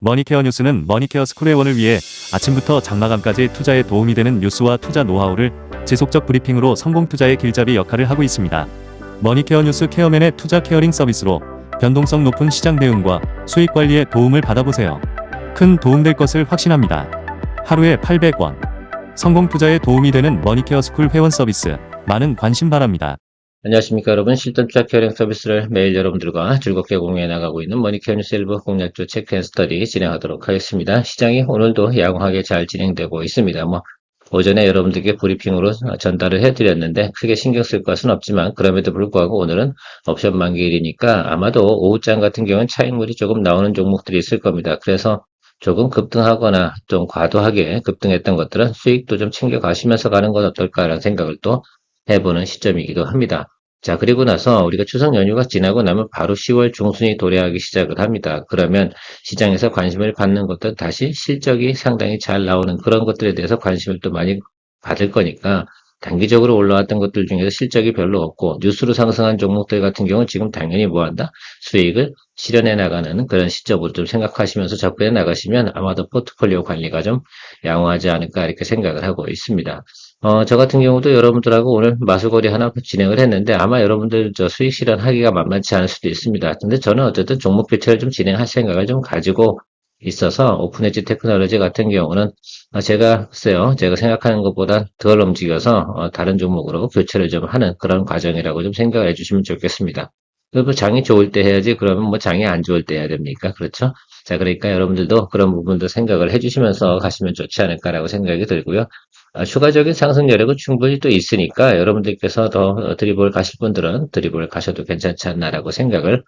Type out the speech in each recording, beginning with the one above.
머니케어 뉴스는 머니케어 스쿨 회원을 위해 아침부터 장마감까지 투자에 도움이 되는 뉴스와 투자 노하우를 지속적 브리핑으로 성공 투자의 길잡이 역할을 하고 있습니다. 머니케어 뉴스 케어맨의 투자 케어링 서비스로 변동성 높은 시장 대응과 수익 관리에 도움을 받아보세요. 큰 도움될 것을 확신합니다. 하루에 800원. 성공 투자에 도움이 되는 머니케어 스쿨 회원 서비스. 많은 관심 바랍니다. 안녕하십니까 여러분. 실전 투자 케어링 서비스를 매일 여러분들과 즐겁게 공유해 나가고 있는 머니케어 뉴스 일부 공략주 체크 앤 스터디 진행하도록 하겠습니다. 시장이 오늘도 양호하게 잘 진행되고 있습니다. 오전에 여러분들께 브리핑으로 전달을 해드렸는데 크게 신경 쓸 것은 없지만 그럼에도 불구하고 오늘은 옵션 만기일이니까 아마도 오후장 같은 경우는 차익물이 조금 나오는 종목들이 있을 겁니다. 그래서 조금 급등하거나 좀 과도하게 급등했던 것들은 수익도 좀 챙겨가시면서 가는 건 어떨까라는 생각을 또 해보는 시점이기도 합니다. 자, 그리고 나서 우리가 추석 연휴가 지나고 나면 바로 10월 중순이 도래하기 시작을 합니다. 그러면 시장에서 관심을 받는 것도 다시 실적이 상당히 잘 나오는 그런 것들에 대해서 관심을 또 많이 받을 거니까 단기적으로 올라왔던 것들 중에서 실적이 별로 없고 뉴스로 상승한 종목들 같은 경우는 지금 당연히 뭐한다? 수익을 실현해 나가는 그런 시점으로 좀 생각하시면서 접근해 나가시면 아마도 포트폴리오 관리가 좀 양호하지 않을까 이렇게 생각을 하고 있습니다. 저 같은 경우도 여러분들하고 오늘 마수거리 하나 진행을 했는데 아마 여러분들 저 수익 실현하기가 만만치 않을 수도 있습니다. 근데 저는 어쨌든 종목 교체를 좀 진행할 생각을 좀 가지고 있어서 오픈엣지 테크놀로지 같은 경우는 제가 글쎄요, 제가 생각하는 것보다 덜 움직여서 다른 종목으로 교체를 좀 하는 그런 과정이라고 좀 생각을 해주시면 좋겠습니다. 그리고 장이 좋을 때 해야지 그러면 뭐 장이 안 좋을 때 해야 됩니까? 그렇죠? 자, 그러니까 여러분들도 그런 부분도 생각을 해주시면서 가시면 좋지 않을까라고 생각이 들고요. 추가적인 상승 여력은 충분히 또 있으니까 여러분들께서 더 드리블 가실 분들은 드리블 가셔도 괜찮지 않나라고 생각을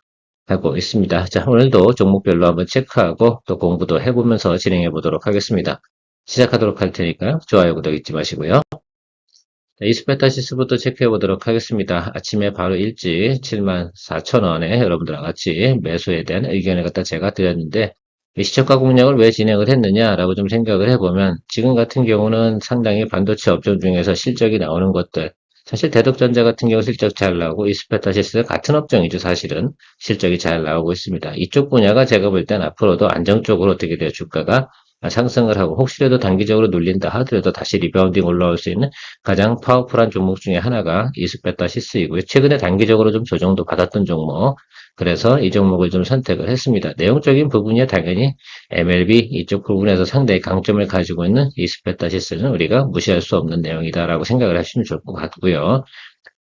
하고 있습니다. 자, 오늘도 종목별로 한번 체크하고 또 공부도 해보면서 진행해 보도록 하겠습니다. 시작하도록 할 테니까요. 좋아요, 구독 잊지 마시고요. 자, 이스페타시스부터 체크해 보도록 하겠습니다. 아침에 바로 일찍 74,000원에 여러분들과 같이 매수에 대한 의견을 갖다 제가 드렸는데 이 시초가 공략을 왜 진행을 했느냐라고 좀 생각을 해보면 지금 같은 경우는 상당히 반도체 업종 중에서 실적이 나오는 것들 사실 대덕전자 같은 경우 실적 잘 나오고 이스페타시스 같은 업종이죠. 사실은 실적이 잘 나오고 있습니다. 이쪽 분야가 제가 볼 땐 앞으로도 안정적으로 어떻게 돼요? 주가가 상승을 하고 혹시라도 단기적으로 눌린다 하더라도 다시 리바운딩 올라올 수 있는 가장 파워풀한 종목 중에 하나가 이스페타시스이고요. 최근에 단기적으로 좀 조정도 받았던 종목. 그래서 이 종목을 좀 선택을 했습니다. 내용적인 부분이 당연히 MLB 이쪽 부분에서 상당히 강점을 가지고 있는 이스페타시스는 우리가 무시할 수 없는 내용이다라고 생각을 하시면 좋을 것 같고요.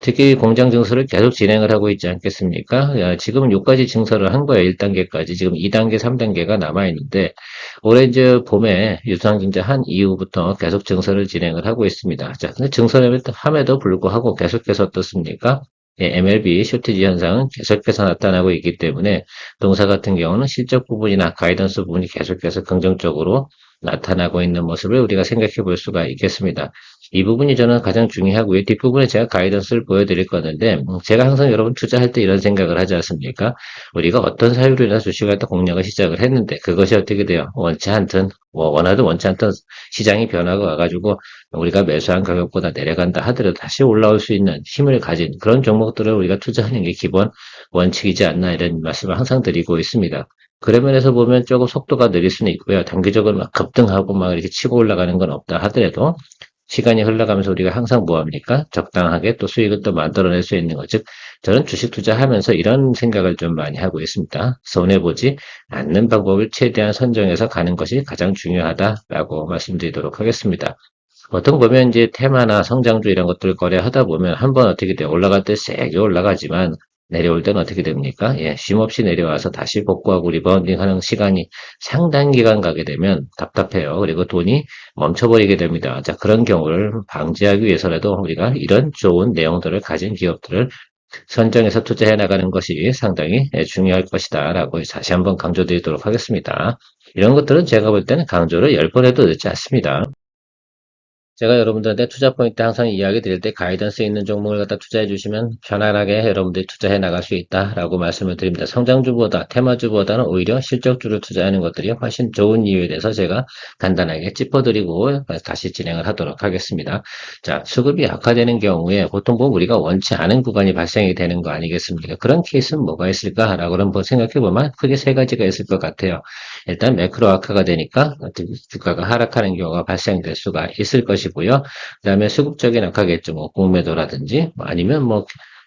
특히 공장 증설을 계속 진행을 하고 있지 않겠습니까? 지금은 6가지 증설을 한 거예요. 1단계까지. 지금 2단계, 3단계가 남아있는데, 올해 이제 봄에 유상증자 한 이후부터 계속 증설을 진행을 하고 있습니다. 자, 근데 증설을 함에도 불구하고 계속해서 어떻습니까? MLB 쇼티지 현상은 계속해서 나타나고 있기 때문에 동사 같은 경우는 실적 부분이나 가이던스 부분이 계속해서 긍정적으로 나타나고 있는 모습을 우리가 생각해 볼 수가 있겠습니다. 이 부분이 저는 가장 중요하고요. 뒷부분에 제가 가이던스를 보여드릴 거는데 제가 항상 여러분 투자할 때 이런 생각을 하지 않습니까? 우리가 어떤 사유로 인해서 주식을 또 공략을 시작을 했는데 그것이 어떻게 돼요? 원치 않든 원하든 원치 않든 시장이 변화가 와가지고 우리가 매수한 가격보다 내려간다 하더라도 다시 올라올 수 있는 힘을 가진 그런 종목들을 우리가 투자하는 게 기본 원칙이지 않나 이런 말씀을 항상 드리고 있습니다. 그런 면에서 보면 조금 속도가 느릴 수는 있고요. 단기적으로 막 급등하고 막 이렇게 치고 올라가는 건 없다 하더라도 시간이 흘러가면서 우리가 항상 뭐합니까? 적당하게 또 수익을 또 만들어낼 수 있는 것. 즉, 저는 주식 투자하면서 이런 생각을 좀 많이 하고 있습니다. 손해보지 않는 방법을 최대한 선정해서 가는 것이 가장 중요하다라고 말씀드리도록 하겠습니다. 보통 보면 이제 테마나 성장주 이런 것들을 거래하다 보면 한번 어떻게 돼요? 올라갈 때 세게 올라가지만 내려올 때는 어떻게 됩니까? 쉼없이 내려와서 다시 복구하고 리바운딩 하는 시간이 상당 기간 가게 되면 답답해요. 그리고 돈이 멈춰버리게 됩니다. 자, 그런 경우를 방지하기 위해서라도 우리가 이런 좋은 내용들을 가진 기업들을 선정해서 투자해 나가는 것이 상당히 중요할 것이다 라고 다시 한번 강조드리도록 하겠습니다. 이런 것들은 제가 볼 때는 강조를 10번 해도 늦지 않습니다. 제가 여러분들한테 투자 포인트 항상 이야기 드릴 때 가이던스 있는 종목을 갖다 투자해 주시면 편안하게 여러분들이 투자해 나갈 수 있다라고 말씀을 드립니다. 성장주보다 테마주보다는 오히려 실적주를 투자하는 것들이 훨씬 좋은 이유에 대해서 제가 간단하게 짚어드리고 다시 진행을 하도록 하겠습니다. 자, 수급이 악화되는 경우에 보통 보면 우리가 원치 않은 구간이 발생이 되는 거 아니겠습니까? 그런 케이스는 뭐가 있을까라고 한번 생각해 보면 크게 세 가지가 있을 것 같아요. 일단 매크로 악화가 되니까 주가가 하락하는 경우가 발생될 수가 있을 것이고요. 그 다음에 수급적인 악화겠죠. 뭐 공매도라든지 아니면 뭐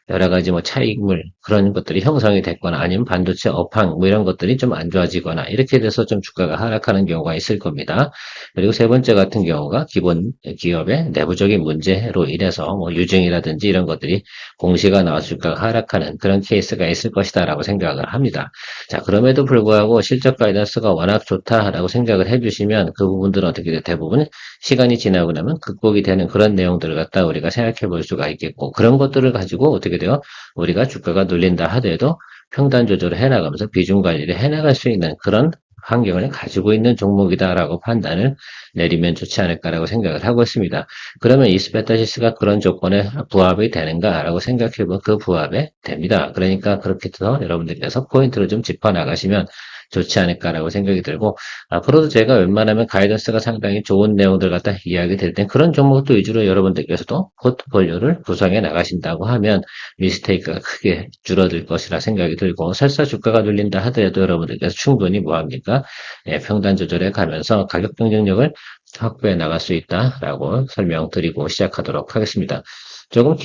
여러 가지 뭐 차익물 그런 것들이 형성이 됐거나 아니면 반도체 업황 뭐 이런 것들이 좀 안 좋아지거나 이렇게 돼서 좀 주가가 하락하는 경우가 있을 겁니다. 그리고 세 번째 같은 경우가 기본 기업의 내부적인 문제로 인해서 뭐 유증이라든지 이런 것들이 공시가 나와서 주가가 하락하는 그런 케이스가 있을 것이다라고 생각을 합니다. 자, 그럼에도 불구하고 실적 가이던스가 워낙 좋다라고 생각을 해주시면 그 부분들은 어떻게 돼? 대부분 시간이 지나고 나면 극복이 되는 그런 내용들을 갖다 우리가 생각해 볼 수가 있겠고 그런 것들을 가지고 어떻게 돼요? 우리가 주가가 눌린다 하더라도 평단 조절을 해나가면서 비중 관리를 해나갈 수 있는 그런 환경을 가지고 있는 종목이다라고 판단을 내리면 좋지 않을까라고 생각을 하고 있습니다. 그러면 이스페타시스가 그런 조건에 부합이 되는가라고 생각해 보면 그 부합에 됩니다. 그러니까 그렇게 해서 여러분들께서 포인트를 좀 짚어 나가시면 좋지 않을까라고 생각이 들고 앞으로도 제가 웬만하면 가이던스가 상당히 좋은 내용들 갖다 이야기 드릴 땐 그런 종목도 위주로 여러분들께서도 포트폴리오를 구성해 나가신다고 하면 미스테이크가 크게 줄어들 것이라 생각이 들고 설사 주가가 눌린다 하더라도 여러분들께서 충분히 뭐합니까? 예, 평단 조절해 가면서 가격 경쟁력을 확보해 나갈 수 있다라고 설명드리고 시작하도록 하겠습니다. 조금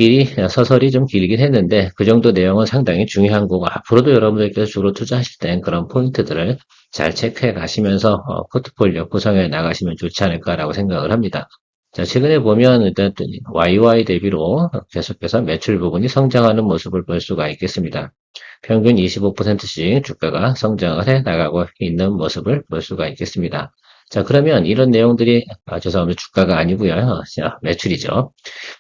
서설이 좀 길긴 했는데, 그 정도 내용은 상당히 중요한 거고, 앞으로도 여러분들께서 주로 투자하실 땐 그런 포인트들을 잘 체크해 가시면서, 포트폴리오 구성해 나가시면 좋지 않을까라고 생각을 합니다. 자, 최근에 보면 일단 YY 대비로 계속해서 매출 부분이 성장하는 모습을 볼 수가 있겠습니다. 평균 25%씩 주가가 성장을 해 나가고 있는 모습을 볼 수가 있겠습니다. 자, 그러면 이런 내용들이, 죄송합니다. 주가가 아니고요. 자, 매출이죠.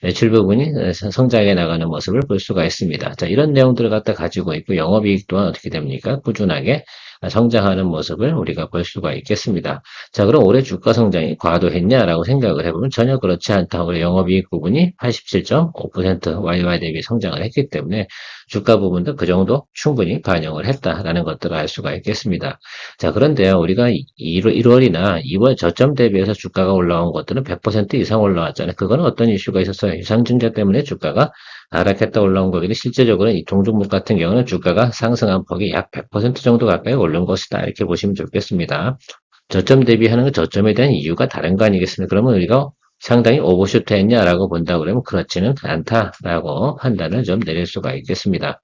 매출 부분이 성장해 나가는 모습을 볼 수가 있습니다. 자, 이런 내용들을 갖다 가지고 있고 영업이익 또한 어떻게 됩니까? 꾸준하게 성장하는 모습을 우리가 볼 수가 있겠습니다. 자, 그럼 올해 주가 성장이 과도했냐라고 생각을 해보면 전혀 그렇지 않다. 올해 영업이익 부분이 87.5% YY 대비 성장을 했기 때문에 주가 부분도 그 정도 충분히 반영을 했다라는 것들을 알 수가 있겠습니다. 자, 그런데요, 우리가 1월이나 2월 저점 대비해서 주가가 올라온 것들은 100% 이상 올라왔잖아요. 그거는 어떤 이슈가 있었어요? 유상증자 때문에 주가가 하락했다 올라온 거기는 실제적으로 이 동종목 같은 경우는 주가가 상승한 폭이 약 100% 정도 가까이 오른 것이다. 이렇게 보시면 좋겠습니다. 저점 대비하는 건 저점에 대한 이유가 다른 거 아니겠습니까? 그러면 우리가 상당히 오버슈트 했냐라고 본다 그러면 그렇지는 않다라고 판단을 좀 내릴 수가 있겠습니다.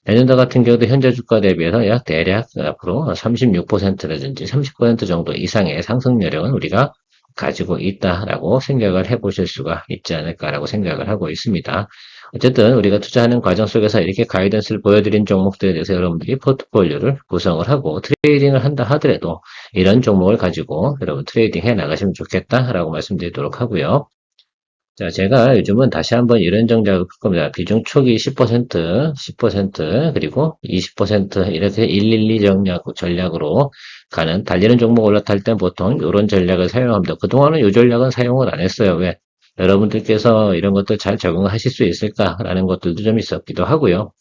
내년도 같은 경우도 현재 주가 대비해서 약 대략 앞으로 36%라든지 30% 정도 이상의 상승 여력은 우리가 가지고 있다라고 생각을 해보실 수가 있지 않을까라고 생각을 하고 있습니다. 어쨌든 우리가 투자하는 과정 속에서 이렇게 가이던스를 보여드린 종목들에 대해서 여러분들이 포트폴리오를 구성을 하고 트레이딩을 한다 하더라도 이런 종목을 가지고 여러분 트레이딩 해 나가시면 좋겠다라고 말씀드리도록 하고요. 자, 제가 요즘은 다시 한번 이런 전략을 풀 겁니다. 비중 초기 10%, 그리고 20% 이렇게 112 전략으로 가는, 달리는 종목 올라탈 땐 보통 이런 전략을 사용합니다. 그동안은 이 전략은 사용을 안 했어요. 왜? 여러분들께서 이런 것들 잘 적응하실 수 있을까라는 것들도 좀 있었기도 하고요.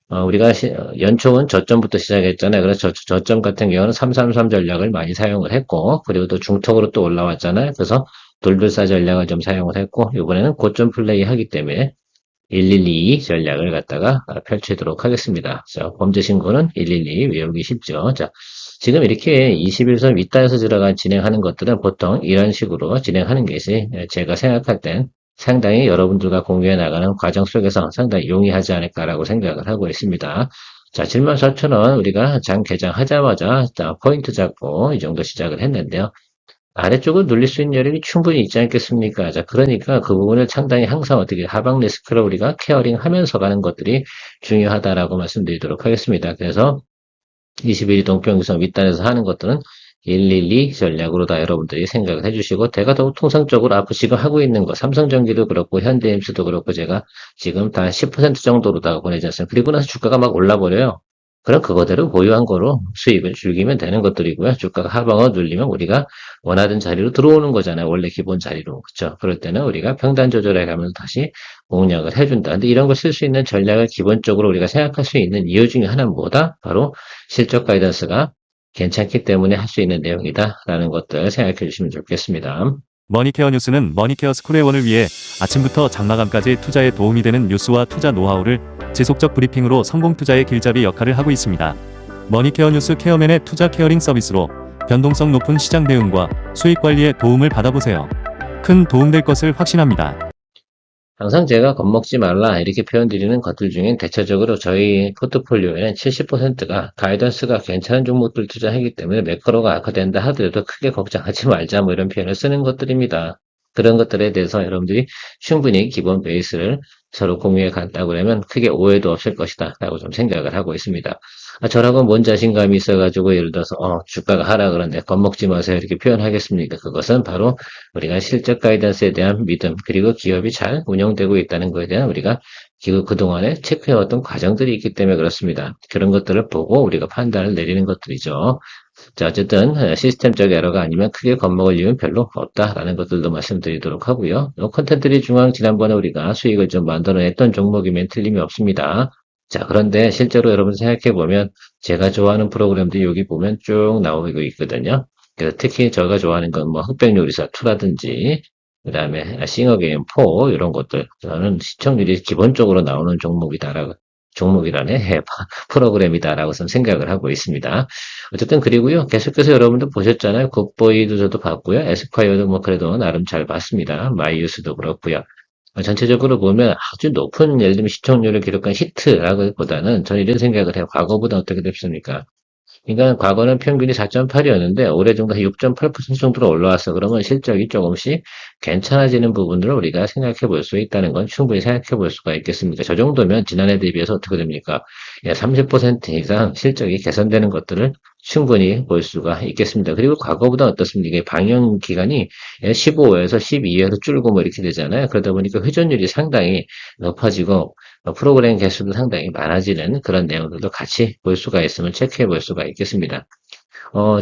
우리가 연초는 저점부터 시작했잖아요. 그래서 저점 같은 경우는 333 전략을 많이 사용을 했고, 그리고 또 중턱으로 또 올라왔잖아요. 그래서 돌돌사 전략을 좀 사용을 했고, 이번에는 고점 플레이 하기 때문에 112 전략을 갖다가 펼치도록 하겠습니다. 자, 범죄 신고는 112 외우기 쉽죠. 자, 지금 이렇게 21선 윗단에서 들어간 진행하는 것들은 보통 이런 식으로 진행하는 것이 제가 생각할 땐 상당히 여러분들과 공유해 나가는 과정 속에서 상당히 용이하지 않을까라고 생각을 하고 있습니다. 자, 74,000원 우리가 장 개장하자마자 포인트 잡고 이 정도 시작을 했는데요. 아래쪽을 눌릴 수 있는 여력이 충분히 있지 않겠습니까? 자, 그러니까 그 부분을 상당히 항상 어떻게 하방 리스크를 우리가 케어링 하면서 가는 것들이 중요하다라고 말씀드리도록 하겠습니다. 그래서 21일 동평균선 윗단에서 하는 것들은 112 전략으로 다 여러분들이 생각을 해주시고, 제가 더 통상적으로 앞으로 지금 하고 있는 거, 삼성전기도 그렇고, 현대임수도 그렇고, 제가 지금 다 10% 정도로 다 보내지 않습니까? 그리고 나서 주가가 막 올라버려요. 그럼 그거대로 보유한 거로 수익을 즐기면 되는 것들이고요. 주가가 하방을 눌리면 우리가 원하던 자리로 들어오는 거잖아요. 원래 기본 자리로. 그렇죠? 그럴 때는 우리가 평단 조절해 가면서 다시 공략을 해준다. 근데 이런 걸 쓸 수 있는 전략을 기본적으로 우리가 생각할 수 있는 이유 중에 하나는 뭐다? 바로 실적 가이던스가 괜찮기 때문에 할 수 있는 내용이다라는 것들 생각해 주시면 좋겠습니다. 머니케어 뉴스는 머니케어 스쿨회원을 위해 아침부터 장마감까지 투자에 도움이 되는 뉴스와 투자 노하우를 지속적 브리핑으로 성공 투자의 길잡이 역할을 하고 있습니다. 머니케어 뉴스 케어맨의 투자 케어링 서비스로 변동성 높은 시장 대응과 수익 관리에 도움을 받아보세요. 큰 도움될 것을 확신합니다. 항상 제가 겁먹지 말라 이렇게 표현드리는 것들 중엔 대체적으로 저희 포트폴리오에는 70%가 가이던스가 괜찮은 종목들 투자하기 때문에 매크로가 악화된다 하더라도 크게 걱정하지 말자 뭐 이런 표현을 쓰는 것들입니다. 그런 것들에 대해서 여러분들이 충분히 기본 베이스를 서로 공유해 간다고 그러면 크게 오해도 없을 것이다 라고 좀 생각을 하고 있습니다. 저라고 뭔 자신감이 있어가지고 예를 들어서 주가가 하라 그러는데 겁먹지 마세요 이렇게 표현하겠습니까? 그것은 바로 우리가 실적 가이던스에 대한 믿음 그리고 기업이 잘 운영되고 있다는 것에 대한 우리가 그동안에 체크해왔던 과정들이 있기 때문에 그렇습니다. 그런 것들을 보고 우리가 판단을 내리는 것들이죠. 자, 어쨌든 시스템적 에러가 아니면 크게 겁먹을 이유는 별로 없다라는 것들도 말씀드리도록 하고요. 컨텐츠리 중앙 지난번에 우리가 수익을 좀 만들어냈던 종목이면 틀림이 없습니다. 자, 그런데 실제로 여러분 생각해보면 제가 좋아하는 프로그램들이 여기 보면 쭉 나오고 있거든요. 그래서 특히 제가 좋아하는 건 뭐 흑백요리사 2라든지 그 다음에 싱어게임 4 이런 것들 저는 시청률이 기본적으로 나오는 종목이라네 프로그램이다라고 저는 생각을 하고 있습니다. 어쨌든 그리고요 계속해서 여러분도 보셨잖아요. 굿보이도 저도 봤고요. 에스콰이어도 뭐 그래도 나름 잘 봤습니다. 마이유스도 그렇고요. 전체적으로 보면 아주 높은 예를 들면 시청률을 기록한 히트라기보다는 저는 이런 생각을 해요. 과거보다 어떻게 됐습니까? 그러니까 과거는 평균이 4.8이었는데 올해 정도 6.8% 정도로 올라왔어. 그러면 실적이 조금씩 괜찮아지는 부분들을 우리가 생각해 볼 수 있다는 건 충분히 생각해 볼 수가 있겠습니다. 저 정도면 지난해 대비해서 어떻게 됩니까? 30% 이상 실적이 개선되는 것들을 충분히 볼 수가 있겠습니다. 그리고 과거보다 어떻습니까? 이게 방영 기간이 15에서 12에서 줄고 뭐 이렇게 되잖아요. 그러다 보니까 회전율이 상당히 높아지고 프로그램 개수도 상당히 많아지는 그런 내용들도 같이 볼 수가 있으면 체크해 볼 수가 있겠습니다.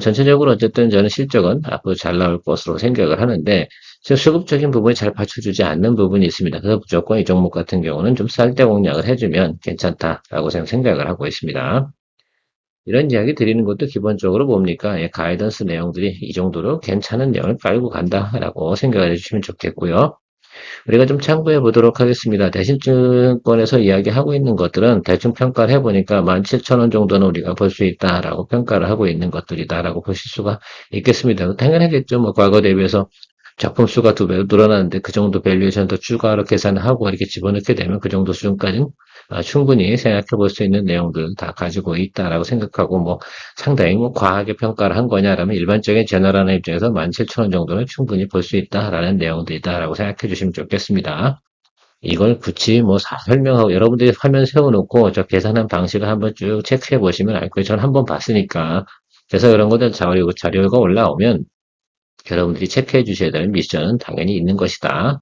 전체적으로 어쨌든 저는 실적은 앞으로 잘 나올 것으로 생각을 하는데, 수급적인 부분이 잘 받쳐주지 않는 부분이 있습니다. 그래서 무조건 이 종목 같은 경우는 좀 쌀 때 공략을 해주면 괜찮다라고 생각을 하고 있습니다. 이런 이야기 드리는 것도 기본적으로 뭡니까? 가이던스 내용들이 이 정도로 괜찮은 내용을 깔고 간다라고 생각을 해주시면 좋겠고요. 우리가 좀 참고해 보도록 하겠습니다. 대신증권에서 이야기하고 있는 것들은 대충 평가를 해보니까 17,000원 정도는 우리가 볼 수 있다라고 평가를 하고 있는 것들이다라고 보실 수가 있겠습니다. 당연하겠죠. 뭐 과거 대비해서 작품 수가 2배로 늘어나는데 그 정도 밸류에이션 더 추가로 계산하고 이렇게 집어넣게 되면 그 정도 수준까지는 충분히 생각해 볼 수 있는 내용들 다 가지고 있다라고 생각하고 뭐 상당히 뭐 과하게 평가를 한 거냐라면 일반적인 제너럴한 입장에서 17,000원 정도는 충분히 볼 수 있다라는 내용들이다라고 생각해 주시면 좋겠습니다. 이걸 굳이 뭐 설명하고 여러분들이 화면 세워놓고 저 계산한 방식을 한번 쭉 체크해 보시면 알 거예요. 저는 한번 봤으니까. 그래서 이런 것들 자료가 올라오면 여러분들이 체크해 주셔야 되는 미션은 당연히 있는 것이다.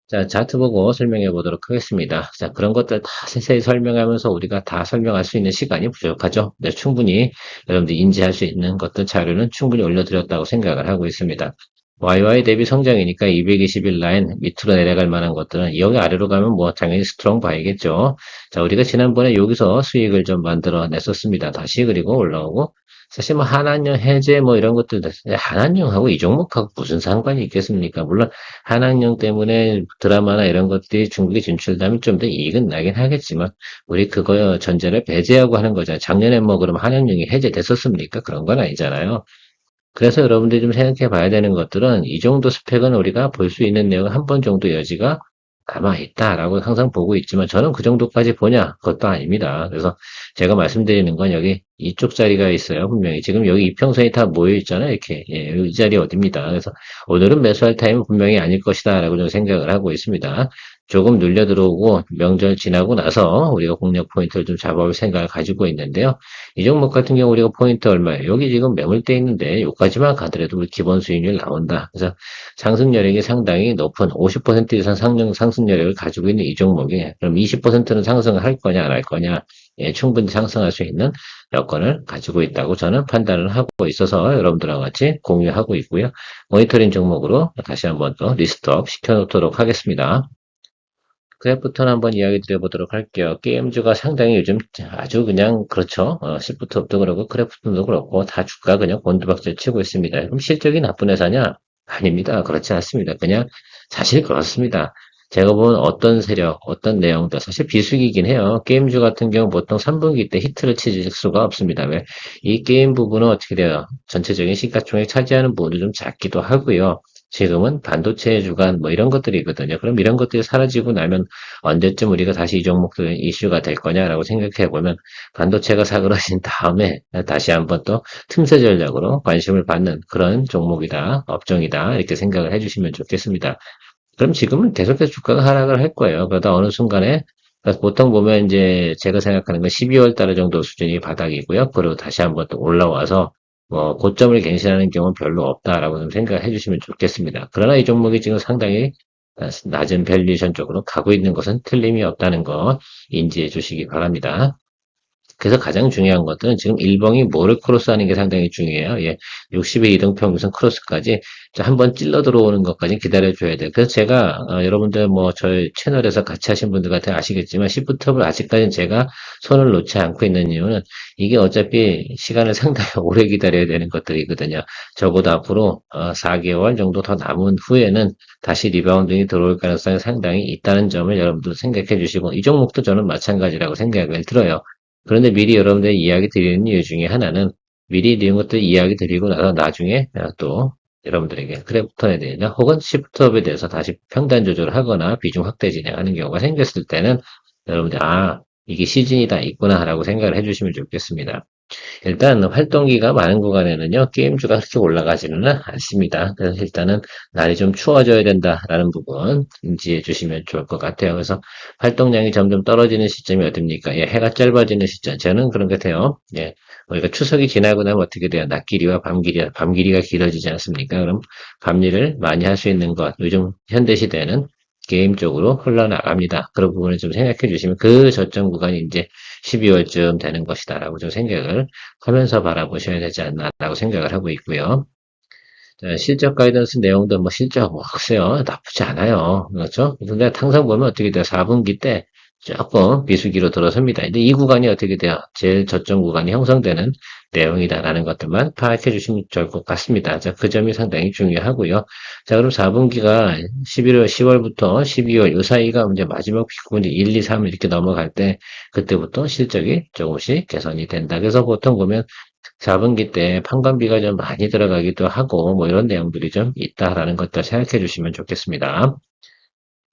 자, 차트 보고 설명해 보도록 하겠습니다. 자, 그런 것들 다 세세히 설명하면서 우리가 다 설명할 수 있는 시간이 부족하죠. 네, 충분히 여러분들이 인지할 수 있는 것들 자료는 충분히 올려드렸다고 생각을 하고 있습니다. YY 대비 성장이니까 221 라인 밑으로 내려갈 만한 것들은 여기 아래로 가면 뭐 당연히 스트롱 봐야겠죠. 자, 우리가 지난번에 여기서 수익을 좀 만들어 냈었습니다. 다시 그리고 올라오고 사실 뭐 한한령 해제 뭐 이런 것들 한한령하고 이 종목하고 무슨 상관이 있겠습니까? 물론 한한령 때문에 드라마나 이런 것들이 중국에 진출되면 좀 더 이익은 나긴 하겠지만 우리 그거 전제를 배제하고 하는 거잖아요. 작년에 뭐 그럼 한한령이 해제됐었습니까? 그런 건 아니잖아요. 그래서 여러분들이 좀 생각해 봐야 되는 것들은 이 정도 스펙은 우리가 볼 수 있는 내용은 한 번 정도 여지가 남아있다라고 항상 보고 있지만 저는 그 정도까지 보냐? 그것도 아닙니다. 그래서 제가 말씀드리는 건 여기 이쪽 자리가 있어요. 분명히. 지금 여기 이평선이 다 모여 있잖아요. 이렇게. 예, 이 자리 어딥니다. 그래서 오늘은 매수할 타임은 분명히 아닐 것이다. 라고 저는 생각을 하고 있습니다. 조금 눌려 들어오고 명절 지나고 나서 우리가 공략 포인트를 좀 잡아볼 생각을 가지고 있는데요. 이 종목 같은 경우 우리가 포인트 얼마예요? 여기 지금 매물돼 있는데 여기까지만 가더라도 우리 기본 수익률 나온다. 그래서 상승 여력이 상당히 높은 50% 이상 상승 여력을 가지고 있는 이 종목이 그럼 20%는 상승을 할 거냐 안 할 거냐 예, 충분히 상승할 수 있는 여건을 가지고 있다고 저는 판단을 하고 있어서 여러분들과 같이 공유하고 있고요. 모니터링 종목으로 다시 한번 또 리스트업 시켜놓도록 하겠습니다. 그래프부터는 한번 이야기 드려보도록 할게요. 게임주가 상당히 요즘 아주 그냥 그렇죠. 시프트업도 그렇고 크래프톤도 그렇고 다 주가 그냥 곤두박질 치고 있습니다. 그럼 실적이 나쁜 회사냐? 아닙니다. 그렇지 않습니다. 그냥 사실 그렇습니다. 제가 본 어떤 세력, 어떤 내용도 사실 비수기이긴 해요. 게임주 같은 경우 보통 3분기 때 히트를 칠 수가 없습니다. 왜? 이 게임 부분은 어떻게 돼요? 전체적인 시가총액 차지하는 부분도 좀 작기도 하고요. 지금은 반도체 주간 뭐 이런 것들이거든요. 그럼 이런 것들이 사라지고 나면 언제쯤 우리가 다시 이 종목들 이슈가 될 거냐라고 생각해 보면 반도체가 사그러진 다음에 다시 한번 또 틈새 전략으로 관심을 받는 그런 종목이다, 업종이다 이렇게 생각을 해주시면 좋겠습니다. 그럼 지금은 계속해서 주가가 하락을 할 거예요. 그러다 어느 순간에 보통 보면 이제 제가 생각하는 건 12월 달 정도 수준이 바닥이고요. 그리고 다시 한번 또 올라와서 뭐 고점을 갱신하는 경우는 별로 없다라고 좀 생각해 주시면 좋겠습니다. 그러나 이 종목이 지금 상당히 낮은 밸류에이션 쪽으로 가고 있는 것은 틀림이 없다는 거 인지해 주시기 바랍니다. 그래서 가장 중요한 것들은 지금 일봉이 뭐를 크로스하는 게 상당히 중요해요. 예, 60의 이동평균선 크로스까지 한번 찔러 들어오는 것까지 기다려줘야 돼요. 그래서 제가 여러분들 뭐 저희 채널에서 같이 하신 분들 같아 아시겠지만 시프트업을 아직까지는 제가 손을 놓지 않고 있는 이유는 이게 어차피 시간을 상당히 오래 기다려야 되는 것들이거든요. 적어도 앞으로 4개월 정도 더 남은 후에는 다시 리바운딩이 들어올 가능성이 상당히 있다는 점을 여러분들 생각해 주시고 이 종목도 저는 마찬가지라고 생각을 들어요. 그런데 미리 여러분들 이야기 드리는 이유 중에 하나는 미리 이런 것들 이야기 드리고 나서 나중에 또 여러분들에게 크래프톤에 대해서 혹은 시프트업에 대해서 다시 평단 조절을 하거나 비중 확대 진행하는 경우가 생겼을 때는 여러분들 이게 시즌이다 있구나라고 생각을 해주시면 좋겠습니다. 일단 활동기가 많은 구간에는요, 게임주가 그렇게 올라가지는 않습니다. 그래서 일단은 날이 좀 추워져야 된다라는 부분 인지해 주시면 좋을 것 같아요. 그래서 활동량이 점점 떨어지는 시점이 어딥니까? 예, 해가 짧아지는 시점. 저는 그런 것 같아요. 예, 우리가 추석이 지나고 나면 어떻게 돼요? 낮 길이와 밤 길이가 길어지지 않습니까? 그럼 밤일을 많이 할 수 있는 것. 요즘 현대 시대는 게임 쪽으로 흘러나갑니다. 그런 부분을 좀 생각해 주시면 그 저점 구간이 이제 12월쯤 되는 것이다라고 좀 생각을 하면서 바라보셔야 되지 않나라고 생각을 하고 있고요. 자, 실적 가이던스 내용도 뭐 실적 뭐 글쎄요 나쁘지 않아요. 그렇죠? 근데 항상 보면 어떻게 돼요? 4분기 때 조금 비수기로 들어섭니다. 근데 이 구간이 어떻게 돼요? 제일 저점 구간이 형성되는 내용이다라는 것들만 파악해 주시면 좋을 것 같습니다. 자, 그 점이 상당히 중요하고요. 자, 그럼 4분기가 11월, 10월부터 12월 이 사이가 이제 마지막 피크고 이제 1, 2, 3 이렇게 넘어갈 때 그때부터 실적이 조금씩 개선이 된다. 그래서 보통 보면 4분기 때 판관비가 좀 많이 들어가기도 하고 뭐 이런 내용들이 좀 있다라는 것들 생각해 주시면 좋겠습니다.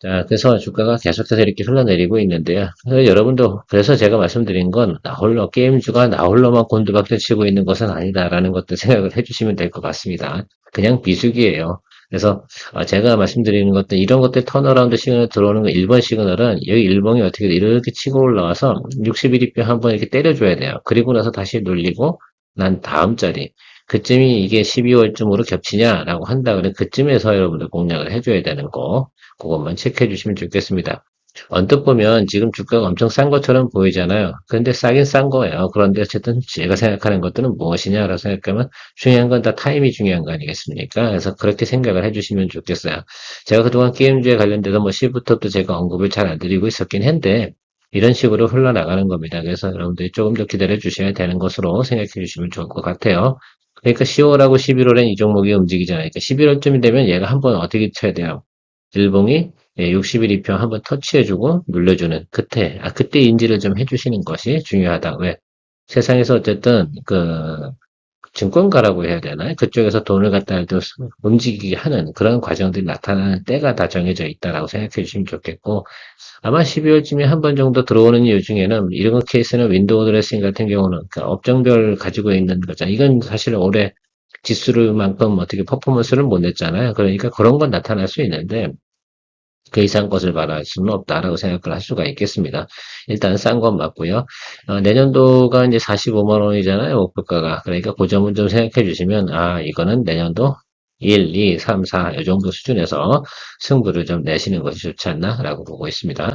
자, 그래서 주가가 계속해서 이렇게 흘러내리고 있는데요. 그래서 여러분도, 그래서 제가 말씀드린 건, 게임주가 나홀로만 곤두박질 치고 있는 것은 아니다라는 것도 생각을 해주시면 될 것 같습니다. 그냥 비수기예요. 그래서 제가 말씀드리는 것들, 이런 것들 턴어라운드 시그널 들어오는 거 1번 시그널은 여기 일봉이 어떻게 이렇게 치고 올라와서 61입표 한번 이렇게 때려줘야 돼요. 그리고 나서 다시 눌리고 난 다음 자리. 그쯤이 이게 12월쯤으로 겹치냐라고 한다 그러면 그쯤에서 여러분들 공략을 해줘야 되는 거. 그것만 체크해 주시면 좋겠습니다. 언뜻 보면 지금 주가가 엄청 싼 것처럼 보이잖아요. 그런데 싸긴 싼 거예요. 그런데 어쨌든 제가 생각하는 것들은 무엇이냐라고 생각하면 중요한 건 다 타임이 중요한 거 아니겠습니까? 그래서 그렇게 생각을 해주시면 좋겠어요. 제가 그동안 게임주에 관련돼서 뭐 시부터도 제가 언급을 잘 안 드리고 있었긴 한데 이런 식으로 흘러나가는 겁니다. 그래서 여러분들이 조금 더 기다려 주셔야 되는 것으로 생각해 주시면 좋을 것 같아요. 그러니까 10월하고 11월엔 이 종목이 움직이잖아요. 그러니까 11월쯤이 되면 얘가 한번 어떻게 쳐야 돼요? 일봉이 60일 이평 한번 터치해주고 눌러주는 그때 인지를 좀 해주시는 것이 중요하다. 왜? 세상에서 어쨌든 증권가라고 해야 되나요? 그쪽에서 돈을 갖다 움직이게 하는 그런 과정들이 나타나는 때가 다 정해져 있다라고 생각해 주시면 좋겠고 아마 12월쯤에 한 번 정도 들어오는 이유 중에는 이런 케이스는 윈도우 드레싱 같은 경우는 업종별 가지고 있는 거잖아요. 이건 사실 올해 지수를만큼 어떻게 퍼포먼스를 못 냈잖아요. 그러니까 그런 건 나타날 수 있는데 그 이상 것을 바랄 수는 없다라고 생각을 할 수가 있겠습니다. 일단 싼 건 맞고요. 내년도가 이제 45만 원이잖아요. 목표가가. 그러니까 그 점은 좀 생각해 주시면 이거는 내년도 1, 2, 3, 4 이 정도 수준에서 승부를 좀 내시는 것이 좋지 않나라고 보고 있습니다.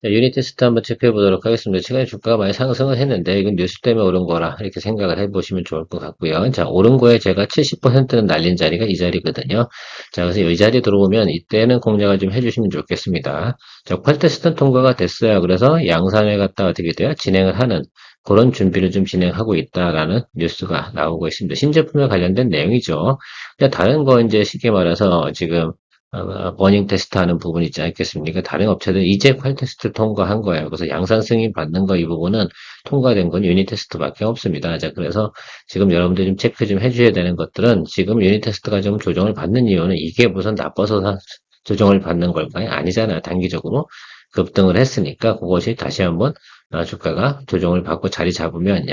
자, 유닛 테스트 한번 체크해 보도록 하겠습니다. 최근에 주가가 많이 상승을 했는데 이건 뉴스 때문에 오른 거라 이렇게 생각을 해 보시면 좋을 것 같고요. 자, 오른 거에 제가 70%는 날린 자리가 이 자리거든요. 자, 그래서 이 자리에 들어오면 이때는 공략을 좀 해주시면 좋겠습니다. 자, 퀄 테스트는 통과가 됐어요. 그래서 양산을 갖다 어떻게 돼요? 진행을 하는 그런 준비를 좀 진행하고 있다라는 뉴스가 나오고 있습니다. 신제품에 관련된 내용이죠. 다른 거 이제 쉽게 말해서 지금 버닝 테스트 하는 부분 있지 않겠습니까? 다른 업체들 이제 퀄 테스트를 통과한 거예요. 그래서 양산 승인 받는 거 이 부분은 통과된 건 유닛 테스트밖에 없습니다. 자, 그래서 지금 여러분들 좀 체크 좀 해줘야 되는 것들은 지금 유닛 테스트가 좀 조정을 받는 이유는 이게 무슨 나빠서 조정을 받는 걸까요? 아니잖아요. 단기적으로 급등을 했으니까 그것이 다시 한번 주가가 조정을 받고 자리 잡으면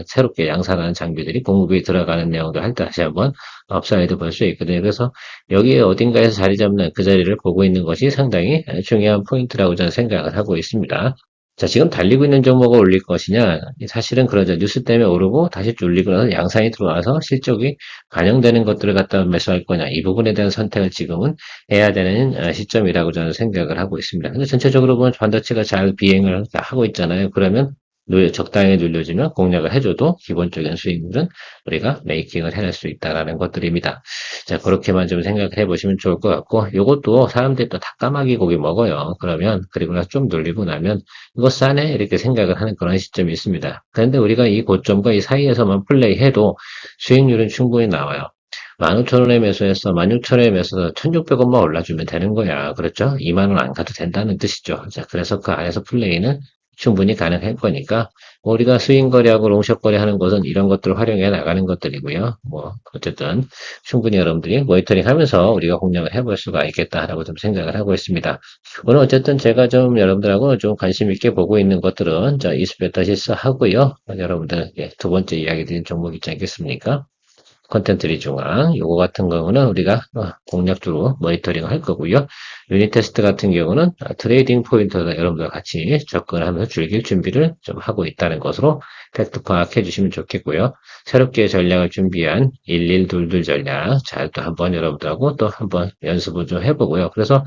새롭게 양산하는 장비들이 공급이 들어가는 내용도 할 때 다시 한번 업사이드 볼 수 있거든요. 그래서 여기에 어딘가에서 자리 잡는 그 자리를 보고 있는 것이 상당히 중요한 포인트라고 저는 생각을 하고 있습니다. 자, 지금 달리고 있는 종목을 올릴 것이냐? 사실은 그러죠. 뉴스 때문에 오르고 다시 쫄리고 나서 양상이 들어와서 실적이 반영되는 것들을 갖다 매수할 거냐? 이 부분에 대한 선택을 지금은 해야 되는 시점이라고 저는 생각을 하고 있습니다. 근데 전체적으로 보면 반도체가 잘 비행을 하고 있잖아요. 그러면 적당히 눌려주면 공략을 해줘도 기본적인 수익률은 우리가 메이킹을 해낼 수 있다라는 것들입니다. 자, 그렇게만 좀 생각해 보시면 좋을 것 같고, 요것도 사람들이 또 닭까마귀 고기 먹어요. 그리고 나서 좀 눌리고 나면 이거 싸네? 이렇게 생각을 하는 그런 시점이 있습니다. 그런데 우리가 이 고점과 이 사이에서만 플레이해도 수익률은 충분히 나와요. 15,000원에 매수해서 16,000원에 매수해서 1,600원만 올라주면 되는 거야. 그렇죠? 2만원 안 가도 된다는 뜻이죠. 자, 그래서 그 안에서 플레이는 충분히 가능할 거니까 우리가 스윙 거래하고 롱숏 거래하는 것은 이런 것들을 활용해 나가는 것들이고요. 어쨌든 충분히 여러분들이 모니터링 하면서 우리가 공략을 해볼 수가 있겠다라고 좀 생각을 하고 있습니다. 오늘 어쨌든 제가 좀 여러분들하고 좀 관심 있게 보고 있는 것들은 이스베타시스 하고요. 여러분들 두 번째 이야기 드린 종목 있지 않겠습니까? 컨텐츠 리중앙 요거 같은 경우는 우리가 공략주로 모니터링 할 거고요. 유닛 테스트 같은 경우는 트레이딩 포인트를 여러분들과 같이 접근하면서 즐길 준비를 좀 하고 있다는 것으로 팩트 파악해 주시면 좋겠고요. 새롭게 전략을 준비한 1122 전략 잘 또 한번 여러분들하고 또 한번 연습을 좀 해보고요. 그래서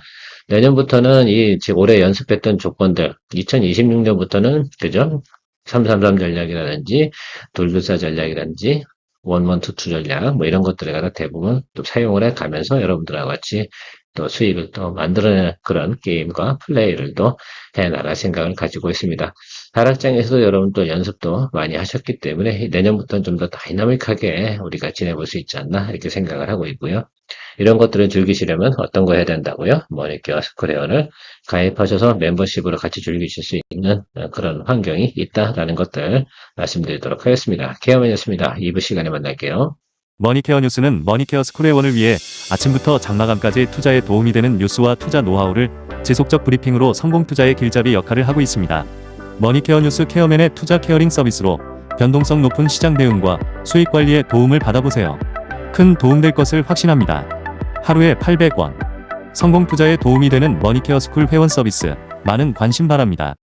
내년부터는 지금 올해 연습했던 조건들 2026년부터는 그죠? 333 전략이라든지 돌돌사 전략이라든지 1-1-2 전략, 이런 것들에 갖다 대부분 또 사용을 해 가면서 여러분들하고 같이 또 수익을 또 만들어내는 그런 게임과 플레이를 또 해 나갈 생각을 가지고 있습니다. 하락장에서도 여러분 또 연습도 많이 하셨기 때문에 내년부터는 좀 더 다이나믹하게 우리가 지내볼 수 있지 않나 이렇게 생각을 하고 있고요. 이런 것들을 즐기시려면 어떤 거 해야 된다고요? 머니케어 스크레어를 가입하셔서 멤버십으로 같이 즐기실 수 있는 그런 환경이 있다라는 것들 말씀드리도록 하겠습니다. 케어맨이었습니다. 2부 시간에 만날게요. 머니케어 뉴스는 머니케어 스쿨회원을 위해 아침부터 장마감까지 투자에 도움이 되는 뉴스와 투자 노하우를 지속적 브리핑으로 성공 투자의 길잡이 역할을 하고 있습니다. 머니케어 뉴스 케어맨의 투자 케어링 서비스로 변동성 높은 시장 대응과 수익 관리에 도움을 받아보세요. 큰 도움될 것을 확신합니다. 하루에 800원. 성공 투자에 도움이 되는 머니케어 스쿨 회원 서비스 많은 관심 바랍니다.